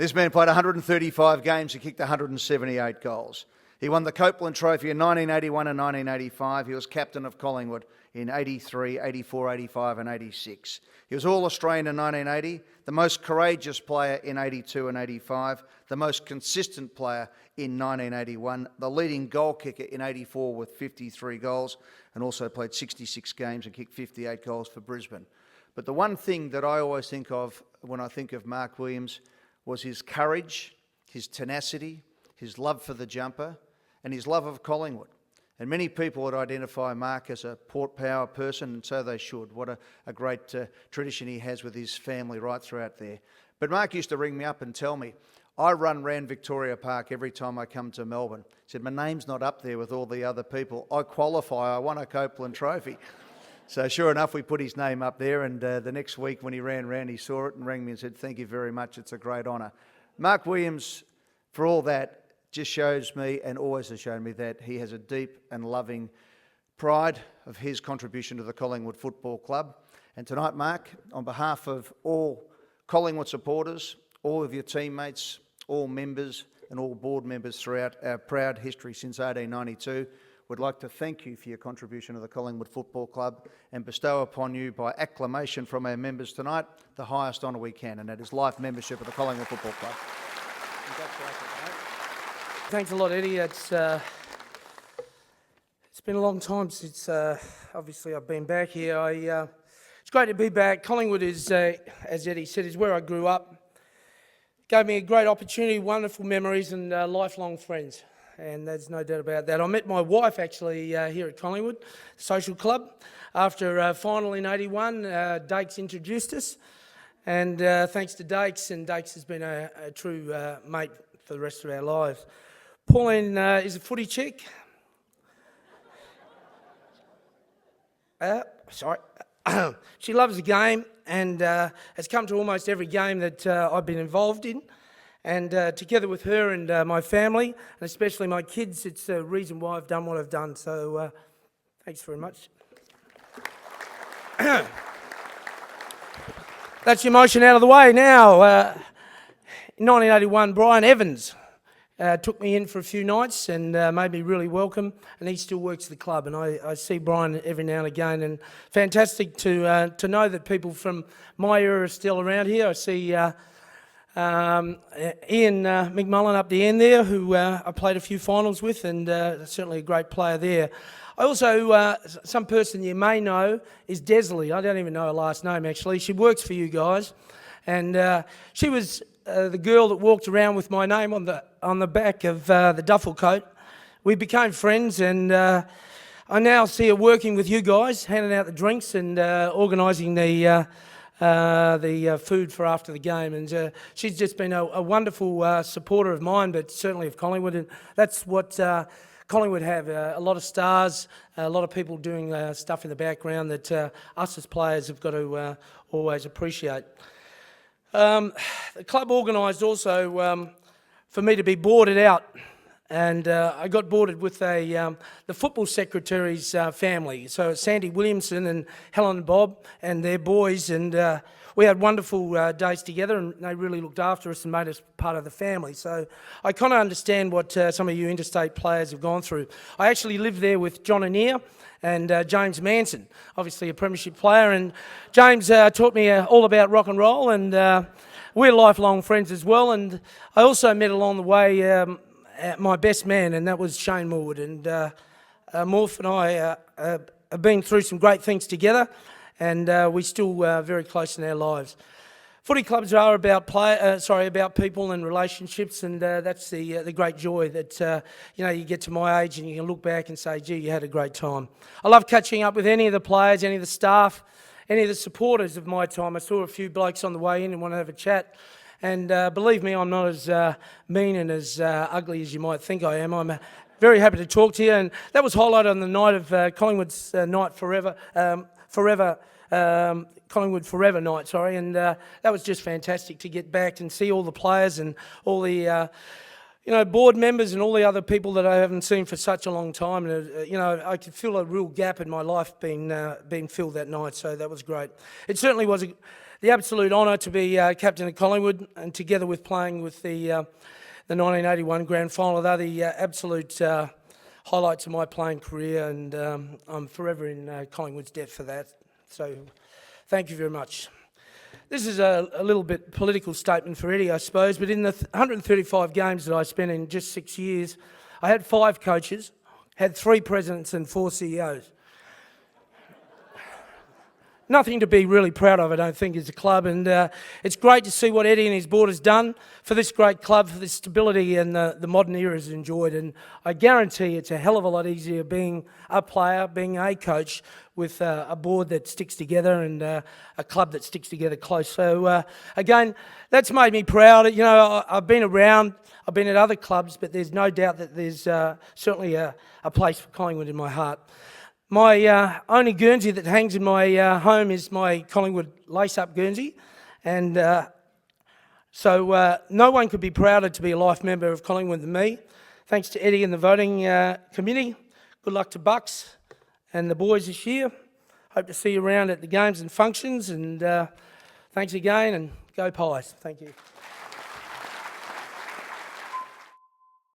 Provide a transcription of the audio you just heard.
This man played 135 games. He kicked 178 goals. He won the Copeland Trophy in 1981 and 1985. He was captain of Collingwood in 83, 84, 85 and 86. He was All-Australian in 1980, the most courageous player in 82 and 85, the most consistent player in 1981, the leading goal kicker in 84 with 53 goals, and also played 66 games and kicked 58 goals for Brisbane. But the one thing that I always think of when I think of Mark Williams was his courage, his tenacity, his love for the jumper, and his love of Collingwood. And many people would identify Mark as a Port Power person, and so they should. What a great tradition he has with his family right throughout there. But Mark used to ring me up and tell me, I ran Victoria Park every time I come to Melbourne. He said, my name's not up there with all the other people. I qualify, I won a Copeland Trophy. So sure enough, we put his name up there, and the next week when he ran round, he saw it and rang me and said, thank you very much, it's a great honour. Mark Williams, for all that, just shows me, and always has shown me, that he has a deep and loving pride of his contribution to the Collingwood Football Club. And tonight, Mark, on behalf of all Collingwood supporters, all of your teammates, all members and all board members throughout our proud history since 1892, would like to thank you for your contribution to the Collingwood Football Club and bestow upon you, by acclamation from our members tonight, the highest honour we can, and that is life membership of the Collingwood Football Club. Congratulations, mate. Thanks a lot, Eddie. It's been a long time since, obviously, I've been back here. It's great to be back. Collingwood is, as Eddie said, is where I grew up. Gave me a great opportunity, wonderful memories, and lifelong friends. And there's no doubt about that. I met my wife, actually, here at Collingwood Social Club. After a final in 81, Dakes introduced us. And thanks to Dakes, and Dakes has been a true mate for the rest of our lives. Pauline is a footy chick. She loves the game and has come to almost every game that I've been involved in. And together with her and my family, and especially my kids, it's the reason why I've done what I've done. So thanks very much. That's the emotion out of the way now. In 1981, Brian Evans took me in for a few nights and made me really welcome, and he still works at the club, and I see Brian every now and again, and fantastic to know that people from my era are still around here. I see Ian McMullen up the end there, who I played a few finals with, and certainly a great player there. I also, some person you may know is Desley. I don't even know her last name, actually. She works for you guys, and she was the girl that walked around with my name on the back of the duffel coat. We became friends, and I now see her working with you guys, handing out the drinks and organising the food for after the game. And she's just been a wonderful supporter of mine, but certainly of Collingwood. And that's what Collingwood have, a lot of stars, a lot of people doing stuff in the background that us as players have got to always appreciate. The club organised also for me to be boarded out, and I got boarded with the football secretary's family. So Sandy Williamson and Helen Bob and their boys, and we had wonderful days together, and they really looked after us and made us part of the family. So I kind of understand what some of you interstate players have gone through. I actually lived there with John Annear and James Manson, obviously a premiership player, and James taught me all about rock and roll, and we're lifelong friends as well. And I also met along the way my best man, and that was Shane Morwood, and Morph and I have been through some great things together, and we're still very close in our lives. Footy clubs are about about people and relationships, and that's the great joy that you get to my age and you can look back and say, gee, you had a great time. I love catching up with any of the players, any of the staff, any of the supporters of my time. I saw a few blokes on the way in and want to have a chat, and believe me, I'm not as mean and as ugly as you might think I am. I'm very happy to talk to you, and that was highlighted on the night of Collingwood's night Collingwood Forever night, and that was just fantastic to get back and see all the players and all the board members and all the other people that I haven't seen for such a long time. And, I could feel a real gap in my life being filled that night, so that was great. It certainly was the absolute honour to be captain of Collingwood, and together with playing with the 1981 grand final. They're the absolute highlights of my playing career, and I'm forever in Collingwood's debt for that. So thank you very much. This is a little bit political statement for Eddie, I suppose, but in the 135 games that I spent in just 6 years, I had 5 coaches, had 3 presidents and 4 CEOs. Nothing to be really proud of, I don't think, as a club, and it's great to see what Eddie and his board has done for this great club, for the stability and the modern era has enjoyed, and I guarantee it's a hell of a lot easier being a player, being a coach, with a board that sticks together and a club that sticks together close. So again, that's made me proud. I've been around, I've been at other clubs, but there's no doubt that there's certainly a place for Collingwood in my heart. My only Guernsey that hangs in my home is my Collingwood lace-up Guernsey, and so no one could be prouder to be a life member of Collingwood than me. Thanks to Eddie and the voting committee. Good luck to Bucks and the boys this year. Hope to see you around at the games and functions, and thanks again, and go Pies. Thank you.